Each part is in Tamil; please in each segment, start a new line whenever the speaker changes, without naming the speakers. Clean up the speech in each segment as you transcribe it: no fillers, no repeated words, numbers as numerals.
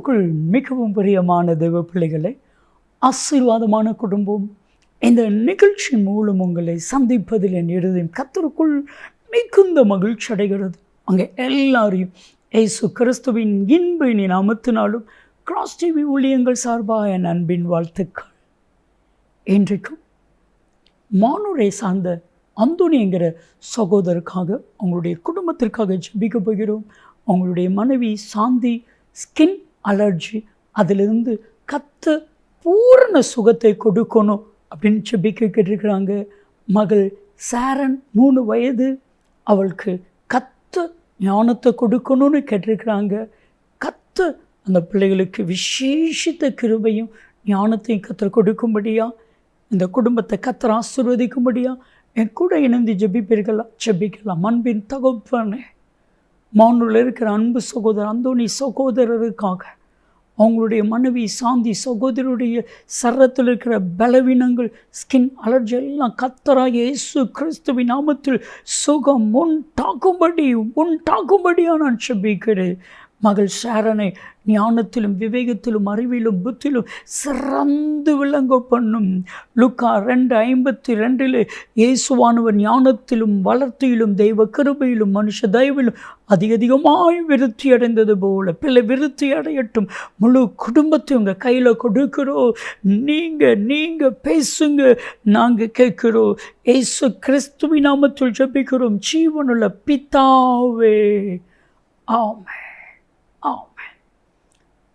கிறிஸ்துவுக்குள் மிகவும் பிரியமான தெய்வ பிள்ளைகளை, ஆசீர்வாதமான குடும்பம், இந்த நிகழ்ச்சி மூலம் உங்களை சந்திப்பதில் என் இருதயம் கர்த்தருக்குள் மிகுந்த மகிழ்ச்சி அடைகிறது. அங்கே எல்லாரையும் இயேசு கிறிஸ்துவின் இன்ப இனி நாமத்தினாலும் கிராஸ் டிவி ஊழியங்கள் சார்பாக என் அன்பின் வாழ்த்துக்கள். இன்றைக்கும் மானூரை சார்ந்த அந்தோனி என்கிற சகோதரருக்காக, அவங்களுடைய குடும்பத்திற்காக ஜெபிக்க போகிறோம். அவங்களுடைய மனைவி சாந்தி ஸ்கின் அலர்ஜி, அதிலிருந்து கர்த்தர் பூரண சுகத்தை கொடுக்கணும் அப்படின்னு ஜெபிக்க கேட்டிருக்கிறாங்க. மகள் சாரன் 3 வயது, அவளுக்கு கர்த்தர் ஞானத்தை கொடுக்கணும்னு கேட்டிருக்கிறாங்க. கர்த்தர் அந்த பிள்ளைகளுக்கு விசேஷித்த கிருபையும் ஞானத்தையும் கர்த்தர் கொடுக்கும்படியா, இந்த குடும்பத்தை கர்த்தர் ஆசீர்வதிக்கும்படியா என் கூட இணைந்து ஜெபிக்கலாம். அன்பின் தகப்பனே, மானூரில் இருக்கிற அன்பு சகோதரர் அந்தோனி சகோதரருக்காக, அவங்களுடைய மனைவி சாந்தி சகோதரருடைய சரத்தில் இருக்கிற பலவீனங்கள், ஸ்கின் அலர்ஜி எல்லாம் கர்த்தராகிய இயேசு கிறிஸ்துவின் நாமத்தில் சுகம் உண்டாகும்படியாக நான் ஜெபிக்கிறேன். மகள் சாரனை ஞானத்திலும் விவேகத்திலும் அறிவிலும் புத்திலும் சிறந்து விளங்க பண்ணும். லூக்கா 2:52 இயேசுவானவர் ஞானத்திலும் வளர்த்தியிலும் தெய்வ கிருபையிலும் மனுஷ தயவிலும் அதிகமாய் விருத்தி அடைந்தது போல பிள்ளை விருத்தி அடையட்டும். முழு குடும்பத்தையும் உங்கள் கையில் கொடுக்கிறோம். நீங்கள் பேசுங்க, நாங்கள் கேட்கிறோம். இயேசு கிறிஸ்துவின் நாமத்தில் ஜெபிக்கிறோம் ஜீவனுள்ள பிதாவே, ஆமென்.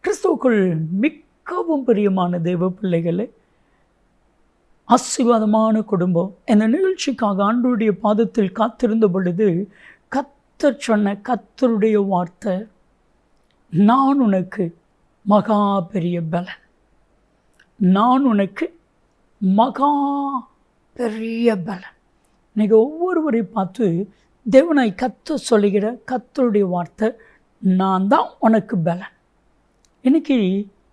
கிறிஸ்துவுக்குள் மிகவும் பிரியமான தெய்வ பிள்ளைகளே, ஆசீர்வாதமான குடும்பம், இந்த நிகழ்ச்சிக்காக ஆண்டவருடைய பாதத்தில் காத்திருந்த பொழுது கர்த்தர் சொன்ன கர்த்தருடைய வார்த்தை, நான் உனக்கு மகா பெரிய பலன், நான் உனக்கு மகா பெரிய பலன். இன்னைக்கு ஒவ்வொருவரை பார்த்து தேவனாய் கர்த்தர் சொல்லுகிற கர்த்தருடைய வார்த்தை, நான் தான் உனக்கு பலன். இன்றைக்கி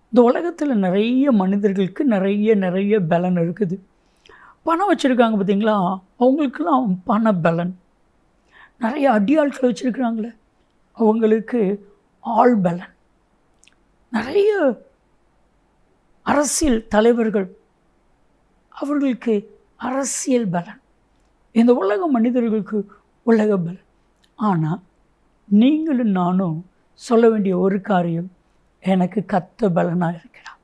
இந்த உலகத்தில் நிறைய மனிதர்களுக்கு நிறைய பலன் இருக்குது. பணம் வச்சுருக்காங்க பார்த்தீங்களா, அவங்களுக்கெல்லாம் பண பலன். நிறைய அடியாட்களை வச்சுருக்குறாங்களே, அவங்களுக்கு ஆள் பலன். நிறைய அரசியல் தலைவர்கள், அவர்களுக்கு அரசியல் பலன். இந்த உலக மனிதர்களுக்கு உலக பலன். ஆனால் நீங்களும் நானும் சொல்ல வேண்டிய ஒரு காரியம், எனக்கு கர்த்தர் பலனாக இருக்கிறார்.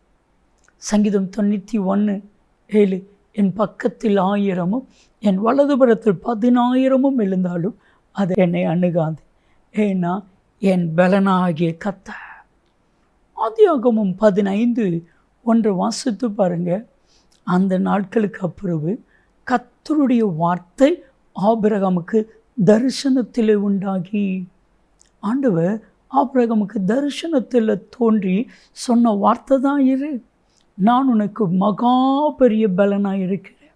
சங்கீதம் 91:7 என் பக்கத்தில் 1000 என் வலதுபுறத்தில் 10,000 எழுந்தாலும் அது என்னை அணுகாது, ஏன்னா என் பலனாகிய கர்த்தர். ஆதியாகமம் 15:1 வாசித்து பாருங்கள். அந்த நாட்களுக்கு அப்புறவு கர்த்தருடைய வார்த்தை ஆபிரகாமுக்கு தரிசனத்தில் உண்டாகி, ஆண்டவர் ஆபிரகாமுக்கு தரிசனத்தில் தோன்றி சொன்ன வார்த்தை தான் இரு, நான் உனக்கு மகா பெரிய பலனாக இருக்கிறேன்.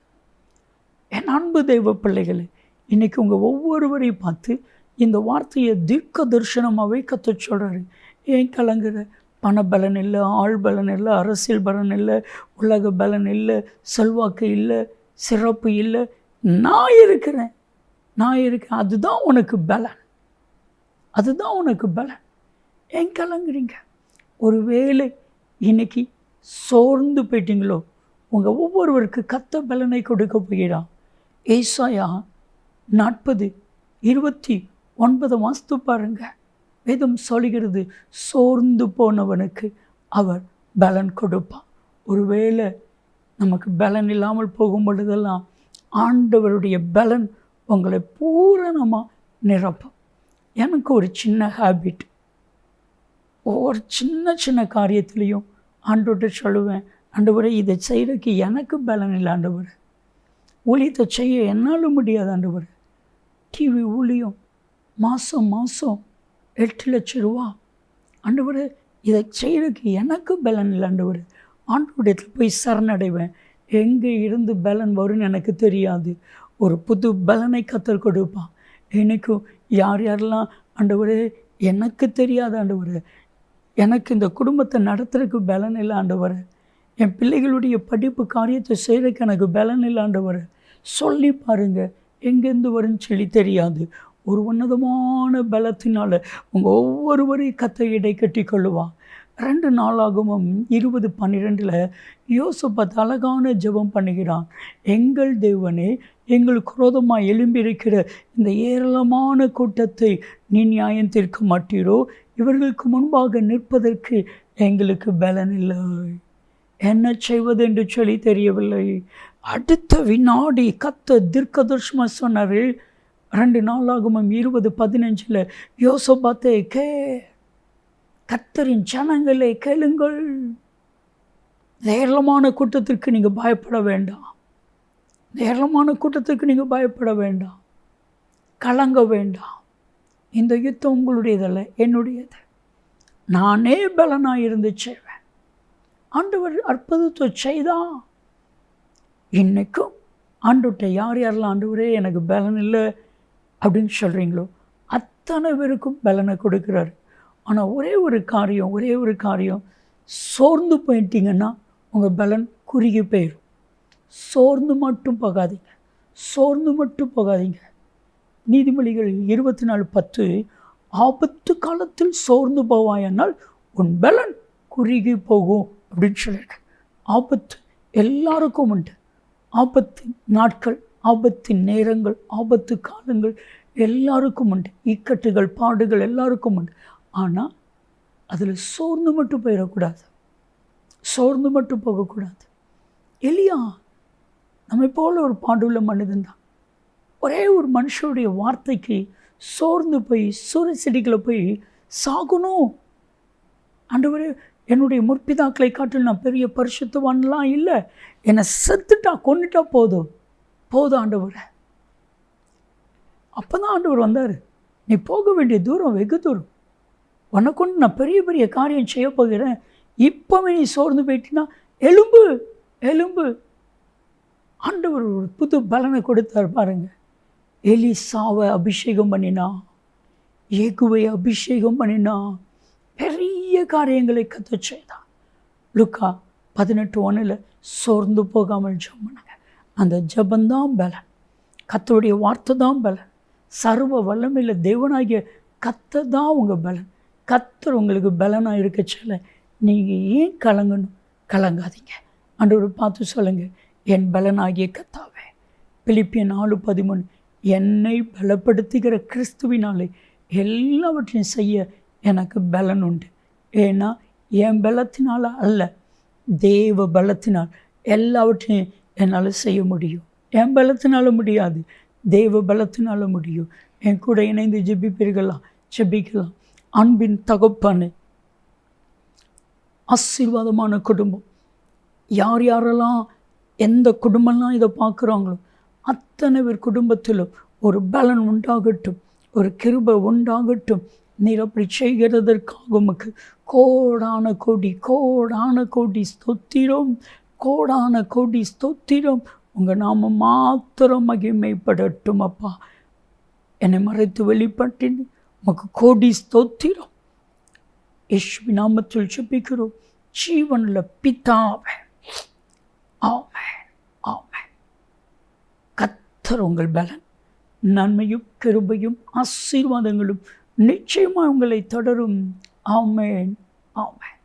என் அன்பு தெய்வ பிள்ளைகளே, இன்றைக்கி உங்கள் ஒவ்வொருவரையும் பார்த்து இந்த வார்த்தையை தீர்க்க தரிசனமாகவே கற்றுச் சொல்கிறாரு. ஏன் கலங்குற? பண பலன் இல்லை, ஆள் பலன் இல்லை, அரசியல் பலன் இல்லை, உலக பலன் இல்லை, செல்வாக்கு இல்லை, சிறப்பு இல்லை, நான் இருக்கிறேன். அதுதான் உனக்கு பலன், அதுதான் உனக்கு பலன். ஏன் கலங்குறீங்க? ஒருவேளை இன்னைக்கு சோர்ந்து போயிட்டீங்களோ, உங்கள் ஒவ்வொருவருக்கு கர்த்தர் பலனை கொடுக்க போகிறான். ஏசாயா 40:29 வாஸ்து பாருங்க. வேதம் சொல்கிறது, சோர்ந்து போனவனுக்கு அவர் பலன் கொடுப்பான். ஒருவேளை நமக்கு பலன் இல்லாமல் போகும் பொழுதெல்லாம் ஆண்டவருடைய பலன் உங்களை பூரணமாக நிரப்பும். எனக்கு ஒரு சின்ன ஹேபிட், ஒவ்வொரு சின்ன காரியத்துலேயும் ஆண்டவர்கிட்ட சொல்லுவேன், ஆண்டவரே இதை செய்கிறதுக்கு எனக்கு பலன் இல்லை ஆண்டவர், ஊழியத்தை செய்ய என்னால் முடியாது ஆண்டவர், டிவி ஊழியம் மாதம் 8 லட்சம் ரூபா ஆண்டவர், இதை செய்கிறதுக்கு எனக்கு பலன் இல்லை ஆண்டவர். ஆண்டவரிடத்தில் போய் சரணடைவேன். எங்கே இருந்து பலன் வரும்னு எனக்கு தெரியாது. ஒரு புது பலனை கர்த்தர் கொடுப்பான். எனக்கும் யாரெல்லாம் ஆண்டவரே எனக்கு தெரியாத ஆண்டவரே, எனக்கு இந்த குடும்பத்தை நடத்துறதுக்கு பலன் இல்லை ஆண்டவரே, என் பிள்ளைகளுடைய படிப்பு காரியத்தை செய்கிறதுக்கு எனக்கு பலன் இல்லை ஆண்டவரே, சொல்லி பாருங்கள், எங்கேருந்து வரும்னு சொல்லி தெரியாது. ஒரு உன்னதமான பலத்தினால் உங்கள் ஒவ்வொருவரையும் கர்த்தர் இடை கட்டி கொள்ளுவான். 2 நாளாகமும் 20:12 யோசபாத் அழகான ஜெபம் பண்ணுகிறான். எங்கள் தேவனே, எங்களுக்கு விரோதமாக எழும்பியிருக்கிற இந்த ஏராளமான கூட்டத்தை நீ நியாயம் தீர்க்க மாட்டீரோ? இவர்களுக்கு முன்பாக நிற்பதற்கு எங்களுக்கு பலன் இல்லை, என்ன செய்வது என்று சொல்லி தெரியவில்லை. அடுத்த வினாடி தீர்க்கதரிசனமாக சொன்னார். 2 நாளாகமும் 20:15 யோசபாத்தே கர்த்தரின் ஜனங்களே கேளுங்கள், ஏராளமான கூட்டத்திற்கு நீங்கள் பயப்பட வேண்டாம், ஏராளமான கூட்டத்திற்கு நீங்கள் பயப்பட வேண்டாம், கலங்க வேண்டாம். இந்த யுத்தம் உங்களுடையதல்ல, என்னுடையது. நானே பலனாக இருந்து செய்வேன். ஆண்டவர் அற்புதத்தை செய்தான். இன்றைக்கும் ஆண்டுகிட்ட யார் யாரெல்லாம் ஆண்டவரே எனக்கு பலன் இல்லை அப்படின்னு சொல்கிறீங்களோ அத்தனை பேருக்கும் பலனை கொடுக்குறாரு. ஆனால் ஒரே ஒரு காரியம், சோர்ந்து போயிட்டீங்கன்னா உங்கள் பலன் குறுகி போயிடும். சோர்ந்து மட்டும் போகாதீங்க. நீதிமொழிகள் 24:10 ஆபத்து காலத்தில் சோர்ந்து போவாயனால் உன் பலன் குறுகி போகும் அப்படின்னு சொல்லியிருக்கேன். ஆபத்து எல்லாருக்கும் உண்டு. ஆபத்து நாட்கள், ஆபத்து நேரங்கள், ஆபத்து காலங்கள் எல்லாருக்கும் உண்டு. இக்கட்டுகள், பாடுகள் எல்லாருக்கும் உண்டு. ஆனால் அதில் சோர்ந்து மட்டும் போகக்கூடாது. எலியா நம்மை போல ஒரு பாடுள்ள மனிதன் தான். ஒரே ஒரு மனுஷனுடைய வார்த்தைக்கு சோர்ந்து போய் சூரிய செடிகளை போய் சாகணும். ஆண்டவரே, என்னுடைய முற்பிதாக்களை காட்டில் நான் பெரிய பரிசுத்தவான்லாம் இல்லை, என்னை கொன்னுட்டா போதும் ஆண்டவரை. அப்போ தான் ஆண்டவர் வந்தார். நீ போக வேண்டிய தூரம் வெகு தூரம், உனக்கொண்டு நான் பெரிய பெரிய காரியம் செய்ய போகிறேன். இப்போவே நீ சோர்ந்து போயிட்டீன்னா எலும்பு. ஆண்டவர் ஒரு புது பலனை கொடுத்தார் பாருங்க. எலிசாவை அபிஷேகம் பண்ணினா, ஏகுவை அபிஷேகம் பண்ணினா, பெரிய காரியங்களை கத்த செய்தான். லூக்கா 18:1 சோர்ந்து போகாமல் ஜெபம் பண்ணுங்க. அந்த ஜெபந்தான் பலன், கர்த்தருடைய வார்த்தை தான் பலன். சர்வ வல்லமையில் தேவனாகிய கர்த்தர் தான் உங்கள் பலன். கர்த்தர் உங்களுக்கு பலனாக இருக்க சொல்ல நீங்கள் ஏன் கலங்காதீங்க. ஆண்டவரை பார்த்து சொல்லுங்கள், என் பலனாகிய கர்த்தாவே. பிலிப்பியர் 4:13 என்னை பலப்படுத்துகிற கிறிஸ்துவினாலே எல்லாவற்றையும் செய்ய எனக்கு பலன் உண்டு. ஏன்னா என் பலத்தினால் அல்ல, தேவ பலத்தினால் எல்லாவற்றையும் என்னால் செய்ய முடியும். என் பலத்தினால முடியாது, தேவ பலத்தினால முடியும். என் கூட இணைந்து ஜெபிக்கலாம். அன்பின் தகப்பனே, ஆசீர்வாதமான குடும்பம், யாரெல்லாம் எந்த குடும்பம்லாம் இதை பார்க்குறாங்களோ அத்தனை பேர் குடும்பத்திலும் ஒரு பலன் உண்டாகட்டும், ஒரு கிருபை உண்டாகட்டும். நீர் அப்படி செய்கிறதற்காக உமக்கு கோடான கோடி ஸ்தோத்திரம், உங்கள் நாம மாத்திரம் மகிமைப்படட்டும் அப்பா. என்னை மறைத்து வெளிப்பட்டின் உமக்கு கோடி ஸ்தோத்திரம். யேசுவின் நாமத்தில் ஜெபிக்கிறோம் ஜீவனுள்ள பிதாவே, ஆமென். கர்த்தர் உங்கள் பலன், நன்மையும் கிருபையும் ஆசீர்வாதங்களும் நிச்சயமாக உங்களை தொடரும். ஆமென்.